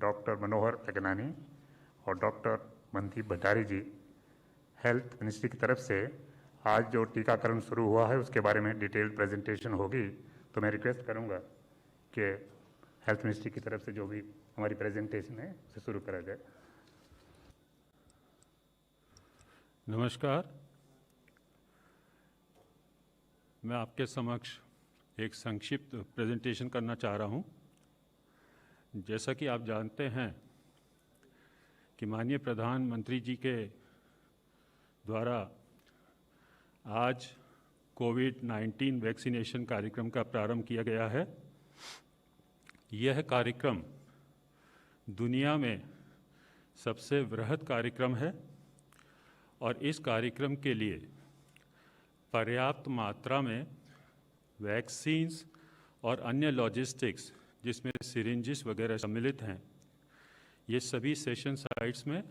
Doctor Manohar Agnani और doctor Mandeep Bhandari जी, health ministry की तरफ से आज जो टीकाकरण शुरू हुआ है उसके बारे में डिटेल्ड प्रेजेंटेशन होगी। तो मैं रिक्वेस्ट करूंगा कि हेल्थ मिनिस्ट्री की तरफ से जो भी हमारी प्रेजेंटेशन है उसे शुरू करा जाए। नमस्कार, मैं आपके समक्ष एक संक्षिप्त प्रेजेंटेशन करना चाह रहा हूं। जैसा कि आप जानते हैं कि माननीय प्रधानमंत्री जी के द्वारा आज कोविड-19 वैक्सीनेशन कार्यक्रम का प्रारंभ किया गया है। यह कार्यक्रम दुनिया में सबसे बृहद कार्यक्रम है और इस कार्यक्रम के लिए पर्याप्त मात्रा में वैक्सीन्स और अन्य लॉजिस्टिक्स जिसमें सिरिंजेस वगैरह सम्मिलित हैं, ये सभी सेशन साइट्स में,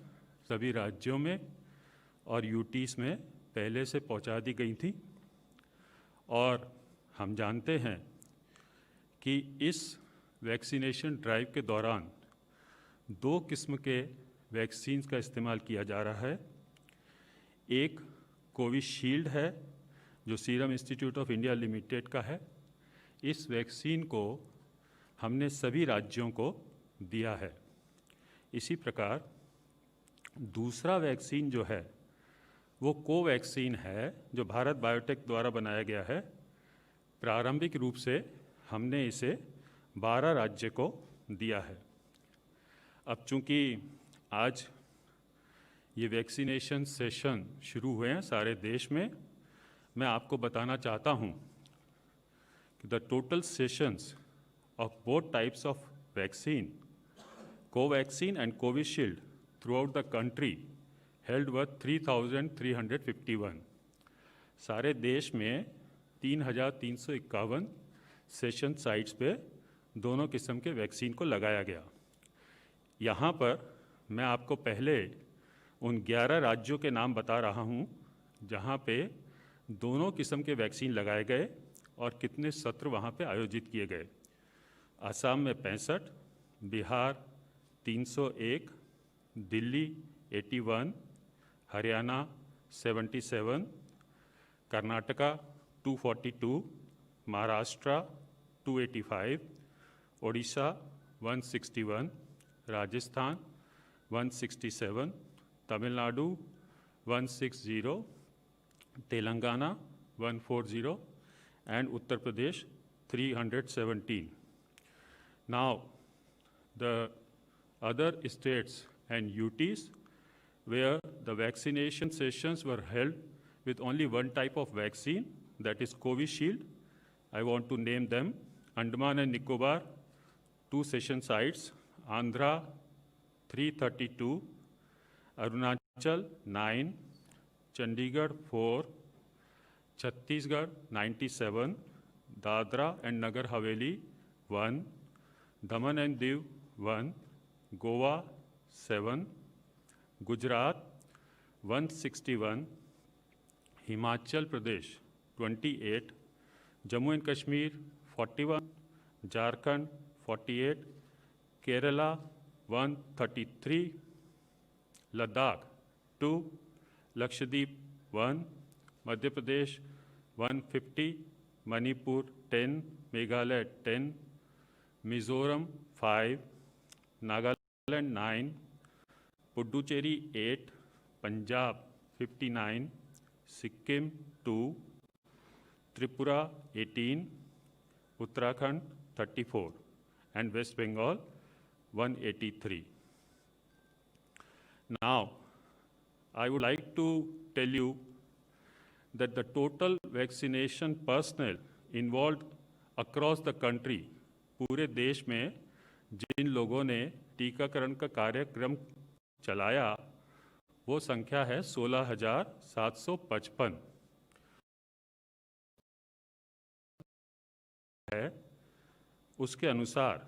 सभी राज्यों में और यूटीज़ में पहले से पहुंचा दी गई थी। और हम जानते हैं कि इस वैक्सीनेशन ड्राइव के दौरान 2 किस्म के वैक्सीन्स का इस्तेमाल किया जा रहा है। एक कोविशील्ड है जो serum institute of India limited का है। इस वैक्सीन को हमने सभी राज्यों को दिया है। इसी प्रकार दूसरा वैक्सीन जो है वो कोवैक्सीन है जो भारत बायोटेक द्वारा बनाया गया है। प्रारंभिक रूप से हमने इसे 12 राज्य को दिया है। अब चूँकि आज ये वैक्सीनेशन सेशन शुरू हुए हैं सारे देश में, मैं आपको बताना चाहता हूँ कि the total sessions of both types of vaccine, Covaxin and Covishield, throughout the country held were 3,351. सारे देश में 3,351 सेशन साइट्स पे दोनों किस्म के वैक्सीन को लगाया गया। यहाँ पर मैं आपको पहले उन 11 राज्यों के नाम बता रहा हूँ जहाँ पे दोनों किस्म के वैक्सीन लगाए गए और कितने सत्र वहाँ पे आयोजित किए गए। असम में 65, Bihar 301, Delhi 81, Haryana 77, Karnataka 242, Maharashtra 285, Odisha 161, Rajasthan 167, Tamil Nadu 160, Telangana 140 and Uttar Pradesh 317. Now, the other states and UTs where the vaccination sessions were held with only one type of vaccine, that is Covishield. I want to name them: Andaman and Nicobar, 2 session sites, Andhra 332, Arunachal 9, Chandigarh 4, Chhattisgarh 97, Dadra and Nagar Haveli 1, Daman and Diu 1, Goa 7, Gujarat 161, Himachal Pradesh 28, Jammu and Kashmir 41, Jharkhand 48, Kerala 133, Ladakh 2, Lakshadweep 1, Madhya Pradesh 150, Manipur 10, Meghalaya 10, Mizoram 5, Nagaland 9, Puducherry 8, Punjab 59, Sikkim 2, Tripura 18, Uttarakhand 34, and West Bengal 183. Now, I would like to tell you that the total vaccination personnel involved across the country, पूरे देश में जिन लोगों ने टीकाकरण का कार्यक्रम चलाया वो संख्या है 16,755 है। उसके अनुसार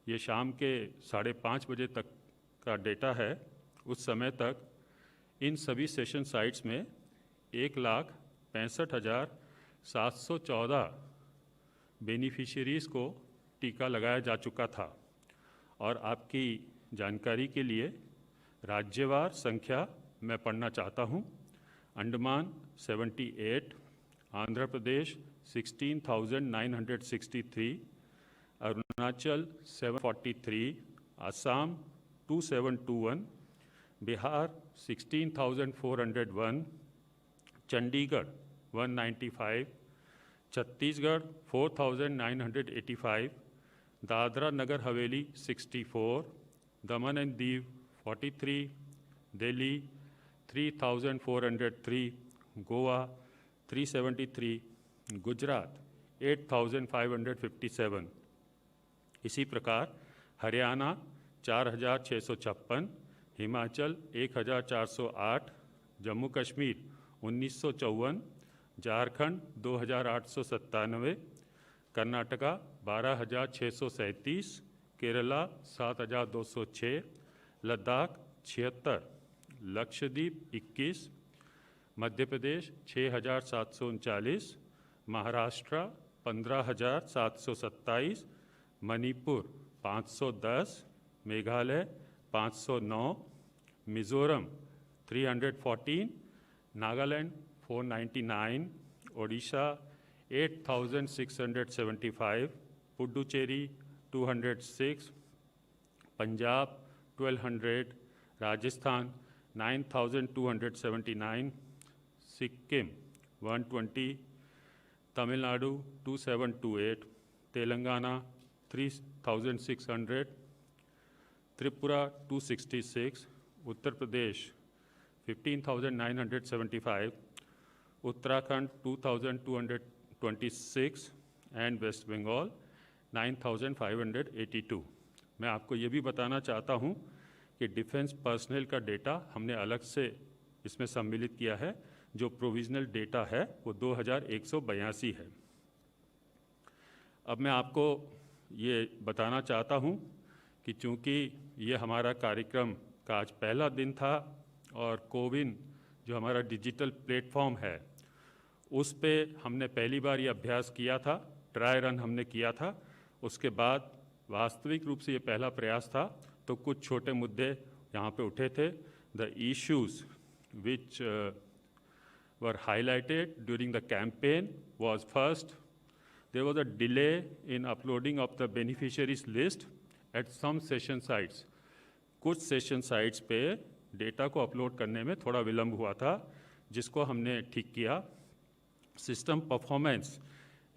ये शाम के 5:30 बजे तक का डेटा है। उस समय तक इन सभी सेशन साइट्स में 1,65,714 बेनिफिशियरीज़ को टीका लगाया जा चुका था और आपकी जानकारी के लिए राज्यवार संख्या मैं पढ़ना चाहता हूँ। अंडमान 78, आंध्र प्रदेश 16,963, अरुणाचल 743, असम 2721, बिहार 16,401, चंडीगढ़ 195, छत्तीसगढ़ 4,985, दादरा नगर हवेली 64, दमन एंड दीव 43, दिल्ली 3,403, गोवा 373, गुजरात 8,557। इसी प्रकार हरियाणा 4,656, हिमाचल 1,408, जम्मू कश्मीर 1,954, झारखंड 2,897, कर्नाटका 12,637, केरला 7,206, लद्दाख 76, लक्षद्वीप 21, मध्य प्रदेश 6,739, महाराष्ट्र 15,727, मणिपुर 510, मेघालय 509, मिजोरम 314, नागालैंड 499, ओडिशा 8,675, पुडुचेरी 206, पंजाब 1,200, राजस्थान 9,279, सिक्किम 120, तमिलनाडु 2,728, तेलंगाना 3,600, त्रिपुरा 266, उत्तर प्रदेश 15,975, उत्तराखंड 2,226 एंड वेस्ट बंगाल 9,582। मैं आपको ये भी बताना चाहता हूँ कि डिफेंस पर्सनल का डेटा हमने अलग से इसमें सम्मिलित किया है। जो प्रोविजनल डेटा है वो 2,182 है। अब मैं आपको ये बताना चाहता हूँ कि चूँकि ये हमारा कार्यक्रम का आज पहला दिन था और कोविन जो हमारा डिजिटल प्लेटफॉर्म है उस पे हमने पहली बार ये अभ्यास किया था, ट्राई रन हमने किया था। उसके बाद वास्तविक रूप से ये पहला प्रयास था, तो कुछ छोटे मुद्दे यहाँ पे उठे थे। The issues which were highlighted during the campaign was first, there was a delay in uploading of the beneficiaries list at some session sites. कुछ सेशन साइट्स पे डेटा को अपलोड करने में थोड़ा विलंब हुआ था, जिसको हमने ठीक किया। System performance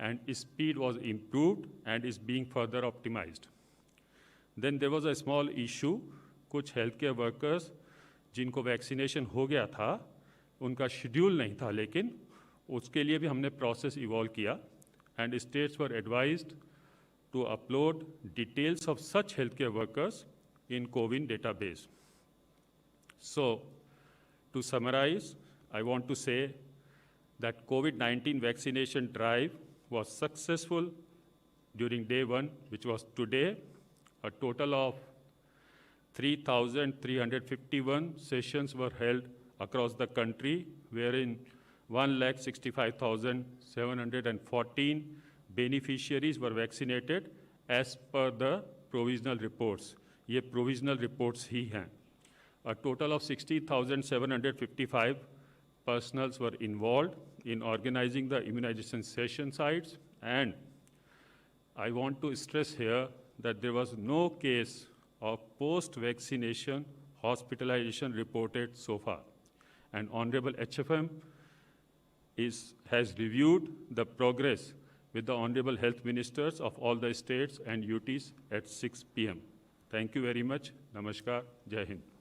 and speed was improved and is being further optimized. Then there was a small issue, कुछ हेल्थ केयर वर्कर्स जिनको वैक्सीनेशन हो गया था उनका शेड्यूल नहीं था, लेकिन उसके लिए भी हमने प्रोसेस इवॉल्व किया and states were advised to upload details of such health care workers in CoWIN database. So, to summarize, I want to say that COVID-19 vaccination drive was successful during day one, which was today. A total of 3,351 sessions were held across the country, wherein 1,65,714 beneficiaries were vaccinated as per the provisional reports. ये provisional reports ही हैं. A total of 60,755 personals were involved in organizing the immunization session sites, and I want to stress here that there was no case of post-vaccination hospitalization reported so far. And Honorable HFM has reviewed the progress with the Honorable Health Ministers of all the states and UTs at 6 p.m. Thank you very much. Namaskar. Jai Hind.